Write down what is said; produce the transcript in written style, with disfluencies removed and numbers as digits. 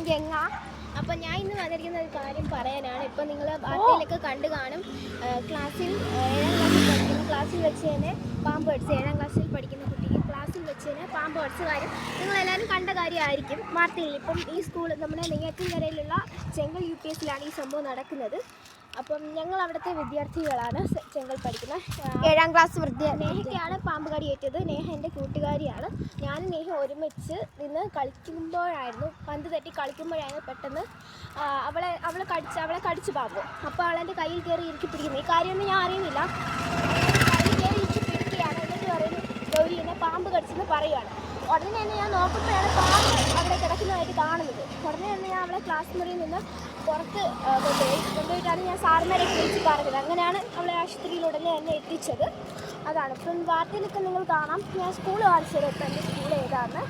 ഞാൻ ഗംഗ. അപ്പം ഞാൻ ഇന്ന് വന്നിരിക്കുന്ന ഒരു കാര്യം പറയാനാണ്. ഇപ്പം നിങ്ങൾ വാർത്തയിലൊക്കെ കണ്ടു കാണും, ക്ലാസ്സിൽ 7ാം ക്ലാസ്സിൽ പഠിക്കുന്ന ക്ലാസ്സിൽ വെച്ച് തന്നെ പാമ്പ് കടിച്ച്, 7ാം ക്ലാസ്സിൽ പഠിക്കുന്ന കുട്ടിക്ക് ക്ലാസ്സിൽ വെച്ച് തന്നെ പാമ്പ് കടിച്ച കാര്യം നിങ്ങളെല്ലാവരും കണ്ട കാര്യമായിരിക്കും വാർത്തയിൽ. ഇപ്പം ഈ സ്കൂൾ നമ്മുടെ നെയ്യാറ്റിൻകരയിലുള്ള ചെങ്കൽ UPSലാണ് ഈ സംഭവം നടക്കുന്നത്. അപ്പം ഞങ്ങൾ അവിടുത്തെ വിദ്യാർത്ഥികളാണ്, ചെങ്കൽ പഠിക്കുന്ന 7ാം ക്ലാസ് നേഹയ്ക്കാണ് പാമ്പ് കടിയേറ്റത്. നേഹ എൻ്റെ കൂട്ടുകാരിയാണ്. ഞാനും നേഹ ഒരുമിച്ച് നിന്ന് കളിക്കുമ്പോഴായിരുന്നു, പന്ത് തട്ടി കളിക്കുമ്പോഴായിരുന്നു പെട്ടെന്ന് അവളെ കടിച്ചു പാമ്പ്. അപ്പോൾ അവളെൻ്റെ കയ്യിൽ കയറി ഇറുക്കി പിടിക്കുന്നു. ഈ കാര്യമൊന്നും ഞാൻ അറിയുന്നില്ല. കയ്യിൽ കയറി ഇറുക്കി പിടിക്കുകയാണ്. എന്നിട്ട് പറയുന്നു ഗൗരി എന്നെ പാമ്പ് കടിച്ചെന്ന് പറയുകയാണ്. ഉടനെ തന്നെ ഞാൻ നോക്കുമ്പോഴാണ് പാമ്പ് അവിടെ കിടക്കുന്നതായിട്ട് കാണുന്നത്. ഉടനെ തന്നെ ഞാൻ അവളെ ക്ലാസ് മുറിയിൽ നിന്ന് പുറത്ത് കൊണ്ടുപോയിട്ടാണ് ഞാൻ സാറിന്മാരെയൊക്കെ വിളിച്ച് പറഞ്ഞത്. അങ്ങനെയാണ് അവളെ ആശുപത്രിയിൽ ഉടനെ തന്നെ എത്തിച്ചത്. അതാണ് ഇപ്പം വാർത്തയിലൊക്കെ നിങ്ങൾ കാണാം. ഞാൻ സ്കൂൾ കാണിച്ചത്, ഇപ്പം എൻ്റെ സ്കൂൾ ഏതാണെന്ന്.